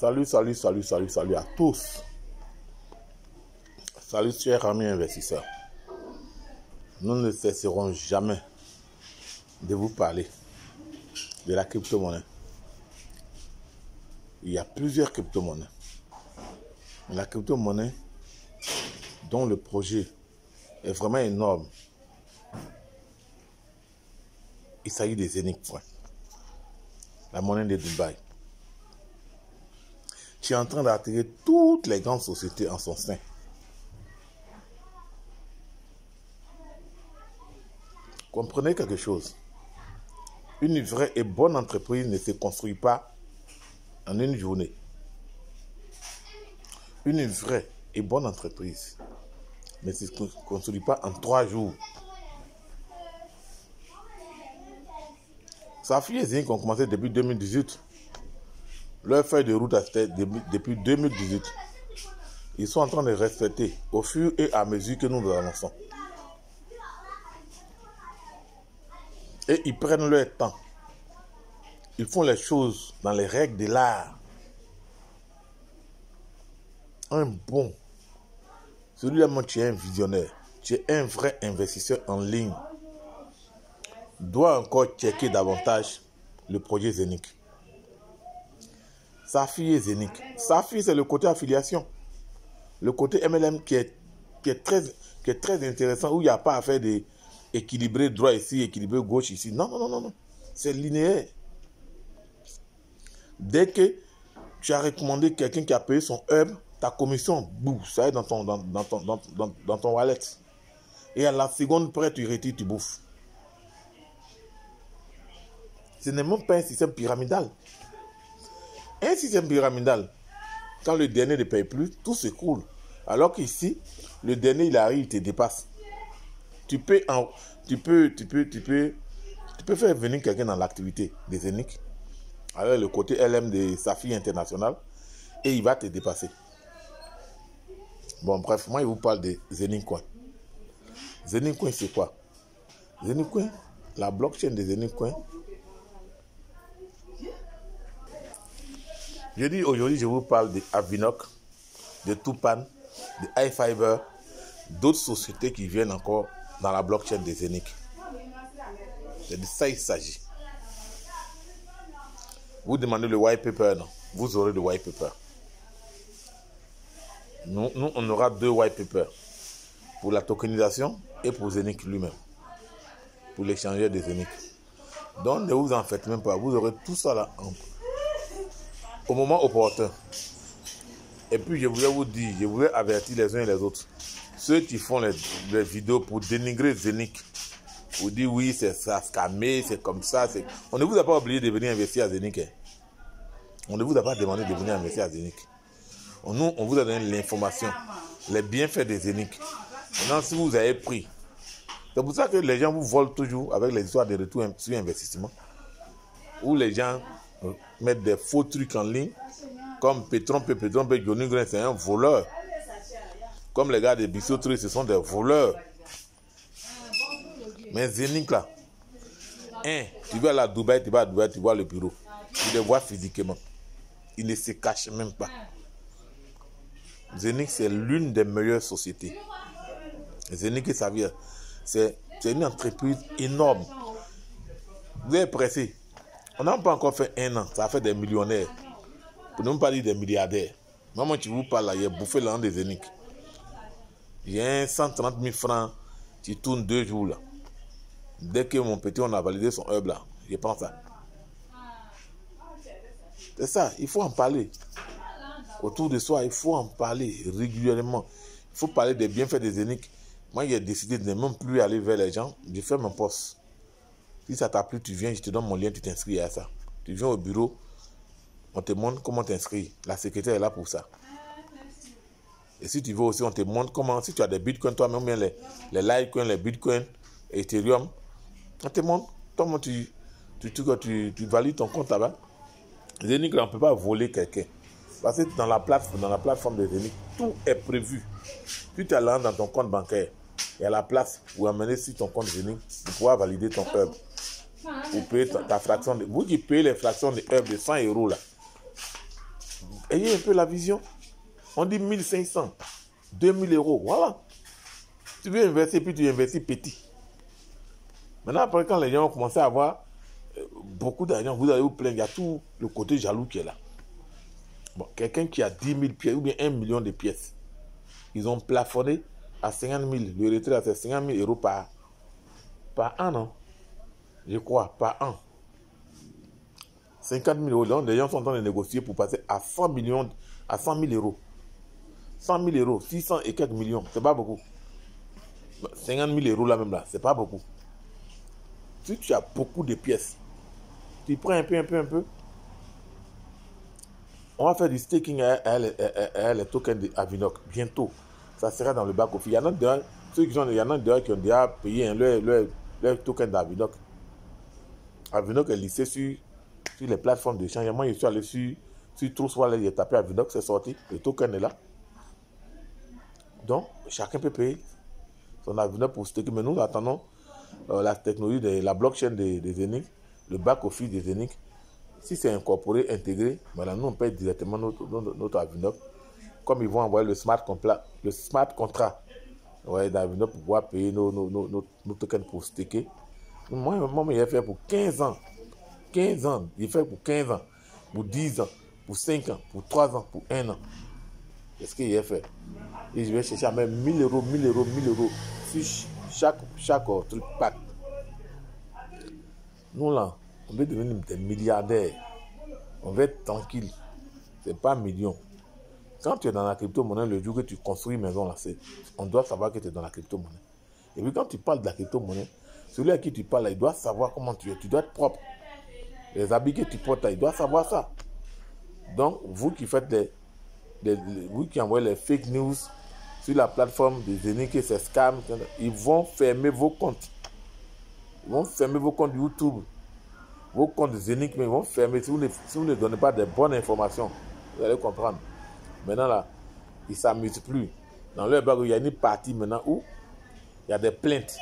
Salut à tous. Salut chers amis investisseurs. Nous ne cesserons jamais de vous parler de la crypto-monnaie. Il y a plusieurs crypto-monnaies. La crypto-monnaie dont le projet est vraiment énorme, il s'agit des Zenith Coin, la monnaie de Dubaï, qui est en train d'attirer toutes les grandes sociétés en son sein. Comprenez quelque chose. Une vraie et bonne entreprise ne se construit pas en une journée. Une vraie et bonne entreprise ne se construit pas en 3 jours. Safi et Zenith ont commencé depuis 2018. Leur feuille de route a été depuis 2018. Ils sont en train de respecter au fur et à mesure que nous avançons. Et ils prennent leur temps. Ils font les choses dans les règles de l'art. Celui-là, moi, tu es un visionnaire. Tu es un vrai investisseur en ligne. Doit encore checker davantage le projet Zenith. Safi et Zenith. Safi, c'est le côté affiliation. Le côté MLM qui est très intéressant, où il n'y a pas à faire d'équilibrer droit ici, équilibrer gauche ici. Non. C'est linéaire. Dès que tu as recommandé quelqu'un qui a payé son hub, ta commission, bouf, ça est dans ton wallet. Et à la seconde près, tu retires, tu bouffes. Ce n'est même pas un système pyramidal. Un système pyramidal, quand le dernier ne paye plus, tout s'écroule. Alors qu'ici, le dernier, il arrive, il te dépasse. Tu peux faire venir quelqu'un dans l'activité des Zenith, avec le côté LM de Safi International, et il va te dépasser. Bon, bref, moi, je vous parle de Zenith Coin. Zenith Coin, c'est quoi? Zenith Coin, la blockchain de Zenith Coin. Je dis aujourd'hui, je vous parle de Avinoc, de Tupan, de iFiber, d'autres sociétés qui viennent encore dans la blockchain de Zenith. C'est de ça il s'agit. Vous demandez le white paper, non? Vous aurez le white paper. Nous, on aura 2 white papers. Pour la tokenisation et pour Zenith lui-même. Pour l'échangeur de Zenith. Donc, ne vous en faites même pas. Vous aurez tout ça là au moment opportun. Et puis, je voulais vous dire, je voulais avertir les uns et les autres. Ceux qui font les vidéos pour dénigrer Zenith. Vous dites oui, c'est ça, scammer, c'est comme ça. On ne vous a pas obligé de venir investir à Zenith. On ne vous a pas demandé de venir investir à Zenith. Nous, on vous a donné l'information, les bienfaits des Zenith. Maintenant, si vous avez pris, c'est pour ça que les gens vous volent toujours avec les histoires de retour sur investissement. Où les gens mettent des faux trucs en ligne, comme Petron P, Johnny Green, c'est un voleur. Comme les gars de Bissoterie, ce sont des voleurs. Mais Zenith là, tu vas à Dubaï, tu vois le bureau. Tu les vois physiquement. Ils ne se cachent même pas. Zenith, c'est l'une des meilleures sociétés. Zenith, ça vient. C'est une entreprise énorme. Vous êtes pressé. On n'a pas encore fait 1 an. Ça a fait des millionnaires. Pour ne même pas dire des milliardaires. Moi, tu vous parles là, il a bouffé l'an des Zenith. Il y a 130 000 francs qui tourne 2 jours là. Dès que mon petit, on a validé son hub là, je pense ça. C'est ça, il faut en parler. Autour de soi, il faut en parler régulièrement. Il faut parler des bienfaits des Zenith. Moi, j'ai décidé de ne même plus aller vers les gens. Je fais mon poste. Si ça t'a plu, tu viens, je te donne mon lien, tu t'inscris à ça. Tu viens au bureau, on te montre comment t'inscrire. La secrétaire est là pour ça. Et si tu veux aussi, on te montre comment, si tu as des bitcoins, toi-même, bien les Litecoin, les bitcoins, Ethereum, on te montre comment tu valides ton compte là-bas. Zenith, on ne peut pas voler quelqu'un. Parce que dans la plateforme de Zenith, tout est prévu. Si tu as l'argent dans ton compte bancaire, il y a la place pour amener sur ton compte Zenith pour pouvoir valider ton hub. Pour payer ta fraction. Vous qui payez les fractions de hub de 100 € là, ayez un peu la vision. On dit 1500, 2000 euros, voilà. Tu veux investir, puis tu investis petit. Maintenant, après, quand les gens ont commencé à avoir beaucoup d'argent, vous allez vous plaindre, il y a tout le côté jaloux qui est là. Bon, quelqu'un qui a 10 000 pièces ou bien 1 million de pièces, ils ont plafonné à 50 000. Le retrait, c'est 50 000 euros par an, non? Je crois, par an. 50 000 euros. Donc, les gens sont en train de négocier pour passer à 100 000 euros. 100 000 euros, 600 et quelques millions, c'est pas beaucoup. 50 000 euros là même là, c'est pas beaucoup. Si tu as beaucoup de pièces, tu prends un peu. On va faire du staking à les tokens de Avinoc bientôt. Ça sera dans le back-office. Il y en a déjà, ceux qui ont déjà payé leur token d'Avinoc. Avinoc est listé sur les plateformes de change. Moi, je suis allé sur Trustwallet, j'ai tapé Avinoc, c'est sorti. Le token est là. Donc, chacun peut payer son Avinoc pour staker. Mais nous attendons la technologie de la blockchain des Zenix, le back-office des Zenix. Si c'est incorporé, intégré, voilà, nous on paye directement notre Avinoc. Comme ils vont envoyer le smart contract d'Avinoc pour pouvoir payer nos tokens pour staker. Moi, il a fait pour 15 ans. 15 ans. Il fait pour 15 ans. Pour 10 ans. Pour 5 ans. Pour 3 ans. Pour 1 an. Qu'est-ce qu'il a fait? Et je vais chercher à mettre 1000 euros sur chaque truc pack. Nous là, on veut devenir des milliardaires. On veut être tranquille. C'est pas million. Quand tu es dans la crypto-monnaie, le jour que tu construis une maison, là, on doit savoir que tu es dans la crypto-monnaie. Et puis quand tu parles de la crypto-monnaie, celui à qui tu parles, là, il doit savoir comment tu es. Tu dois être propre. Les habits que tu portes, là, il doit savoir ça. Donc, vous qui faites vous qui envoyez les fake news sur la plateforme des Zenix et ces scams, ils vont fermer vos comptes. Ils vont fermer vos comptes YouTube. Vos comptes de Zenix, mais ils vont fermer si vous ne donnez pas de bonnes informations. Vous allez comprendre. Maintenant, là, ils ne s'amusent plus. Dans leur bac, il y a une partie maintenant où il y a des plaintes.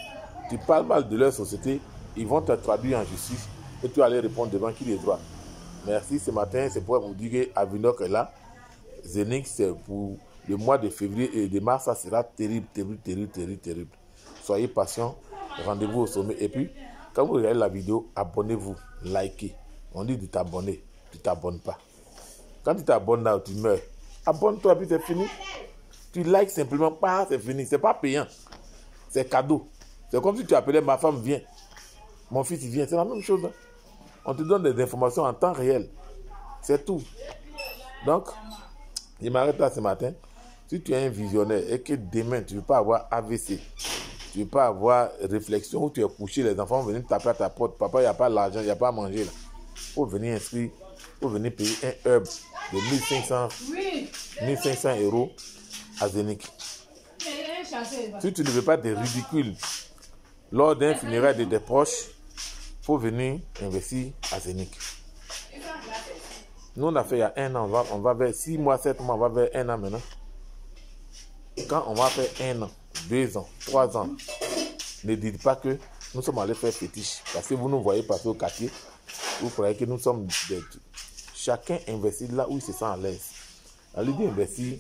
Tu parles mal de leur société, ils vont te traduire en justice et tu vas aller répondre devant qui les droits. Merci, ce matin, c'est pour vous dire que Avinoc est là. Zenix, c'est pour le mois de février et de mars, ça sera terrible. Soyez patients, rendez-vous au sommet. Et puis, quand vous regardez la vidéo, abonnez-vous, likez. On dit de t'abonner, tu ne t'abonnes pas. Quand tu t'abonnes là, tu meurs. Abonne-toi, puis c'est fini. Tu likes simplement pas, c'est fini. C'est pas payant. C'est cadeau. C'est comme si tu appelais ma femme, viens. Mon fils, il vient. C'est la même chose. Hein. On te donne des informations en temps réel. C'est tout. Donc, je m'arrête là ce matin. Si tu es un visionnaire et que demain, tu ne veux pas avoir AVC, tu ne veux pas avoir réflexion, où tu es couché, les enfants vont venir taper à ta porte. Papa, il n'y a pas l'argent, il n'y a pas à manger. Il faut venir inscrire, il faut venir payer un hub de 1500 euros à Zenix. Si tu ne veux pas de ridicule lors d'un funérail de tes proches, il faut venir investir à Zenix. Nous, on a fait il y a 1 an, on va vers 6 mois, 7 mois, on va vers 1 an maintenant. Quand on va faire 1 an, 2 ans, 3 ans, ne dites pas que nous sommes allés faire fétiche. Parce que vous nous voyez passer au quartier, vous croyez que nous sommes des... Chacun investit là où il se sent à l'aise. Allez dire investir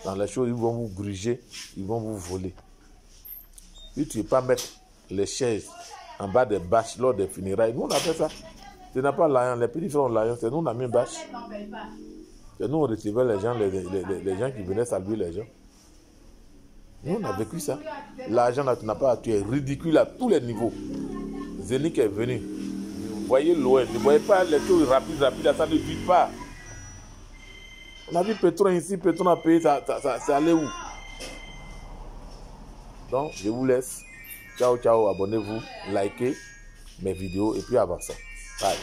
dans les choses, ils vont vous gruger, ils vont vous voler. Si tu ne veux pas mettre les chaises en bas des bâches lors des funérailles, nous on a fait ça. Ce n'est pas l'argent, les petits frères ont l'argent, c'est nous on a mis une bâche. C'est nous on recevait les gens, les gens qui venaient saluer les gens. Nous on a vécu ça. L'argent là, tu n'as pas, tu es ridicule à tous les niveaux. Zenix est venu. Vous voyez loin, ne voyez pas les choses rapides, ça ne vit pas. On a vu Petron ici, Petron a payé, c'est allé où? Donc, je vous laisse. Ciao, ciao, abonnez-vous, likez mes vidéos et puis avancez. Bye.